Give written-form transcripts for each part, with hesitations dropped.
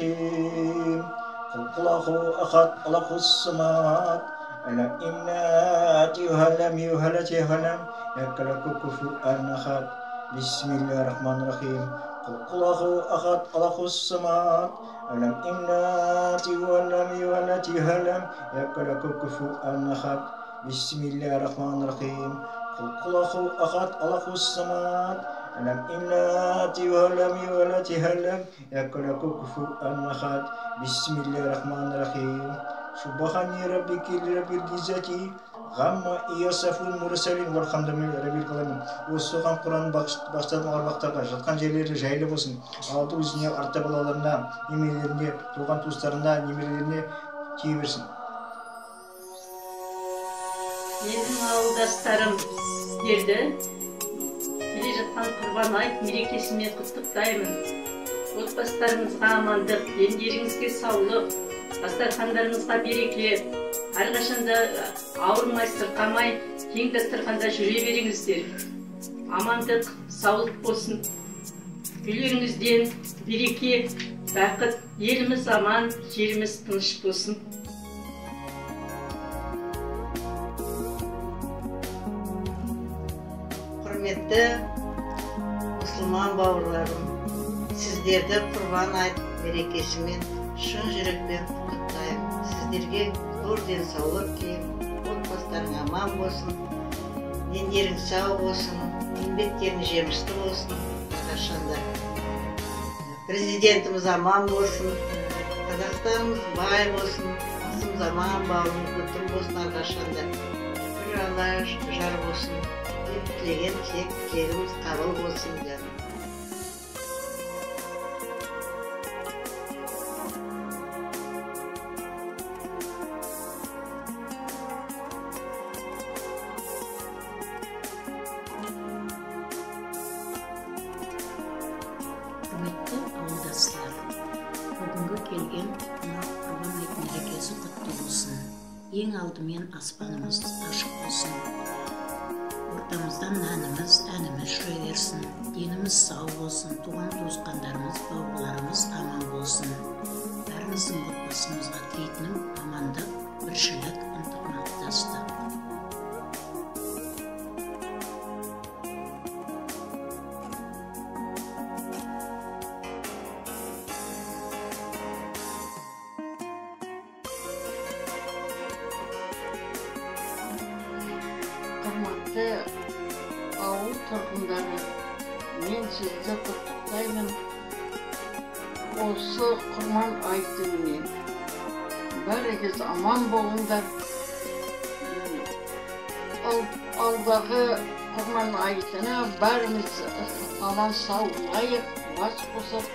الرحيم قل الله أحد الله الصمد لم يلد ولم يولد ولم يكن له كفوا أحد بسم الله الرحمن الرحيم قل الله أحد الله الصمد لم يلد ولم يولد ولم يكن له كفوا أحد بسم الله الرحمن الرحيم قل الله أحد الله الصمد لم يلد ولم يولد ولم يكن له كفوا أحد بسم الله الرحمن الرحيم سبحان ربك رب العزة عما يصفون المرسلين والحمد لله رب العالمين. Осыған Құран бастадың ұрпақтарға жатқан жерлері жайлы болсын. Алды өзіне, арта балаларына, немерелеріне, туған туыстарына, немерелеріне тие берсін. Менің ауылдастарым сіздерді келе жатқан Құрбан айт мерекесімен құттықтаймын. Отбасыларыңызға амандық, дендеріңізге саулық, дастархандарыңызға береке, әрқашанда ауырмай, сырқамай, кең дастарханда жүре беріңіздер. Амандық, саулық болсын. Үйлеріңізден береке, бақыт, еліміз аман, жеріміз тыныш болсын. Құрметті мұсылман бауырларым, сіздерді Құрбан айт мерекесімен шын жүрекпен құттықтаймын. Сіздерге зор денсаулық тілеймін, отбасыларың аман болсын, дендерің сау болсын, еңбектерің жемісті болсын, қашанда. Президентіміз аман болсын, Қазақстанымыз бай болсын, асымыз аман, бауырымыз бүтін болсын, қашанда. Бір Алла жар болсын, деп тілеген тілегіміз қабыл болсын жаным. Құрметті ауылдастар, бүгінгі келген Құрбан айт мерекесі құтты болсын. Ең алдымен аспанымыз ашық болсын. Ортамыздан әніміз жүре берсін. Деніміз сау болсын. Туған туысқандарымыз, бауырларымыз аман болсын. Бәріміздің отбасымызға тілейтінім амандық, біршілік, ынтымақтастық. Құрметті ауыл тұрғындары, мен сізді құттықтаймын осы Құрбан айтымен. Бәріңіз аман болыңдар. Алдағы Құрбан айтына бәріміз аман сау болайық, бас қосып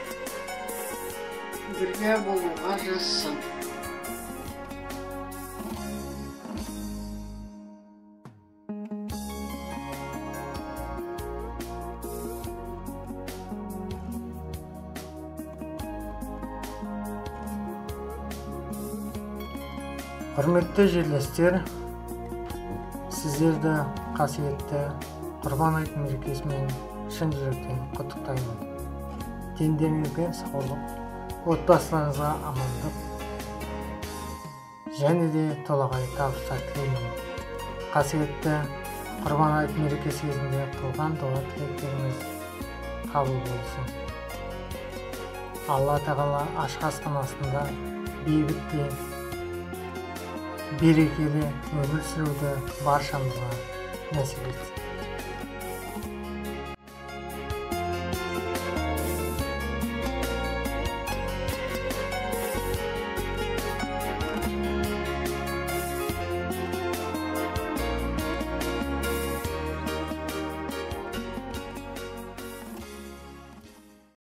бірге болуға жазсын. Құрметті жерлестер, сіздерді қасиетті Құрбан айт мерекесімен шын жүректен құттықтаймын. Дендеріңізге саулық, отбасыларыңызға амандық, және де толағай табыстар тілеймін. Қасиетті Құрбан айт мерекесі кезінде қылған дуа тілектеріңіз қабыл болсын. Алла тағала ашық аспан астында бейбітте, берекелі өмір сүруді баршамызға нәсіп етсін.